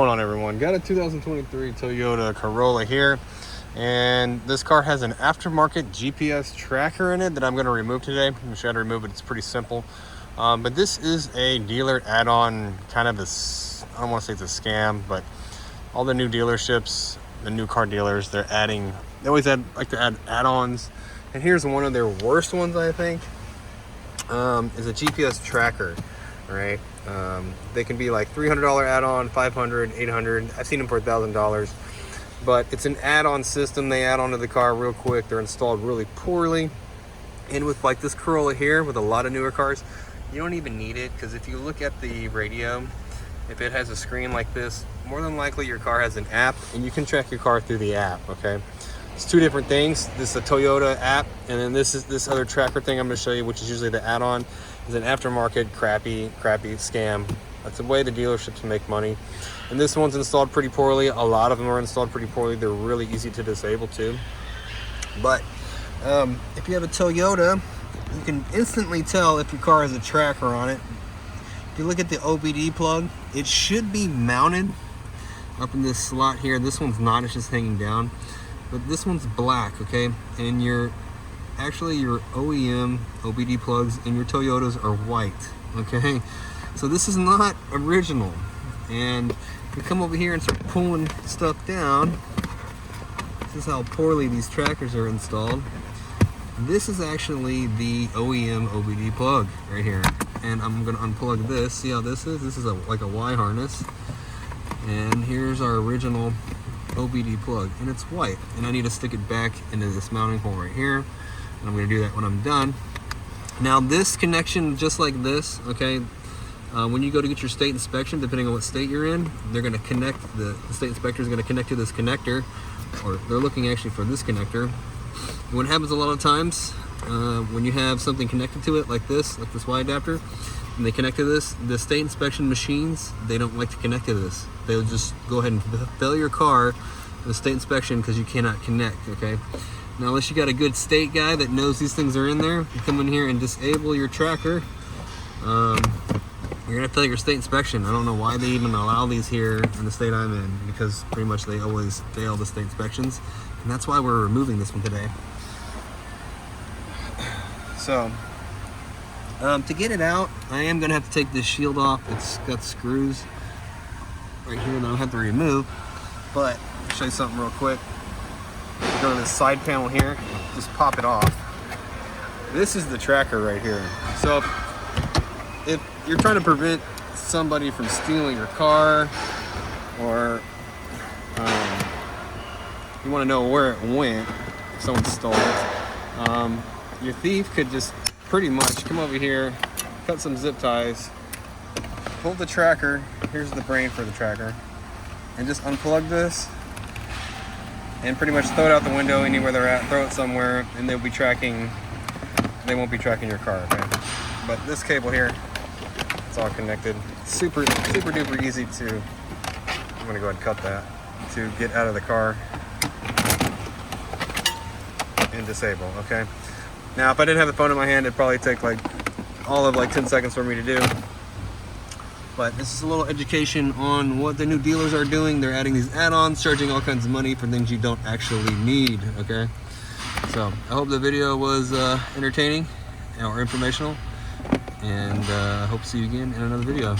Hold on everyone, got a 2023 Toyota Corolla here, and this car has an aftermarket GPS tracker in it that I'm going to remove today. I'm going to show you how to remove it. It's pretty simple, but this is a dealer add-on, kind of a, I don't want to say it's a scam, but all the new dealerships, the new car dealers, they always like to add add-ons, and here's one of their worst ones, I think, is a GPS tracker. Right, they can be like $300 add-on, $500, $800. I've seen them for $1,000, but it's an add-on system they add onto the car real quick. They're installed really poorly, and with like this Corolla here, with a lot of newer cars, you don't even need it, because if you look at the radio, if it has a screen like this, more than likely your car has an app, and you can track your car through the app. Okay, it's two different things. This is a Toyota app, and then this is this other tracker thing I'm going to show you, which is usually the add-on. Is an aftermarket crappy scam. That's the way the dealerships make money, and this one's installed pretty poorly. A lot of them are installed pretty poorly. They're really easy to disable too, but if you have a Toyota, you can instantly tell if your car has a tracker on it. If you look at the OBD plug, it should be mounted up in this slot here. This one's not, it's just hanging down, but this one's black, okay? And your OEM OBD plugs in your Toyotas are white, okay? So this is not original. And if we come over here and start pulling stuff down, this is how poorly these trackers are installed. This is actually the OEM OBD plug right here. And I'm gonna unplug this. See how this is? This is like a Y harness. And here's our original OBD plug, and it's white. And I need to stick it back into this mounting hole right here. And I'm going to do that when I'm done. Now this connection, just like this, okay, when you go to get your state inspection, depending on what state you're in, they're going to connect, the state inspector is going to connect to this connector, or they're looking actually for this connector. And what happens a lot of times, when you have something connected to it like this Y adapter, and they connect to this, the state inspection machines, they don't like to connect to this. They'll just go ahead and fail your car in the state inspection because you cannot connect, okay? Now, unless you got a good state guy that knows these things are in there, you come in here and disable your tracker, you're gonna fail your state inspection. I don't know why they even allow these here in the state I'm in, because pretty much they always fail the state inspections, and that's why we're removing this one today. So, to get it out, I am gonna have to take this shield off. It's got screws right here that I'll have to remove, but I'll show you something real quick. Go to this side panel here, just pop it off. This is the tracker right here. So if you're trying to prevent somebody from stealing your car, or you want to know where it went, if someone stole it, your thief could just pretty much come over here, cut some zip ties, pull the tracker, here's the brain for the tracker, and just unplug this, and pretty much throw it out the window anywhere they're at, throw it somewhere, and they won't be tracking your car, okay? But this cable here, it's all connected. Super duper easy to, I'm gonna go ahead and cut that, to get out of the car and disable, okay? Now, if I didn't have the phone in my hand, it'd probably take all of 10 seconds for me to do. But this is a little education on what the new dealers are doing. They're adding these add-ons, charging all kinds of money for things you don't actually need, okay? So I hope the video was entertaining or informational, and I hope to see you again in another video.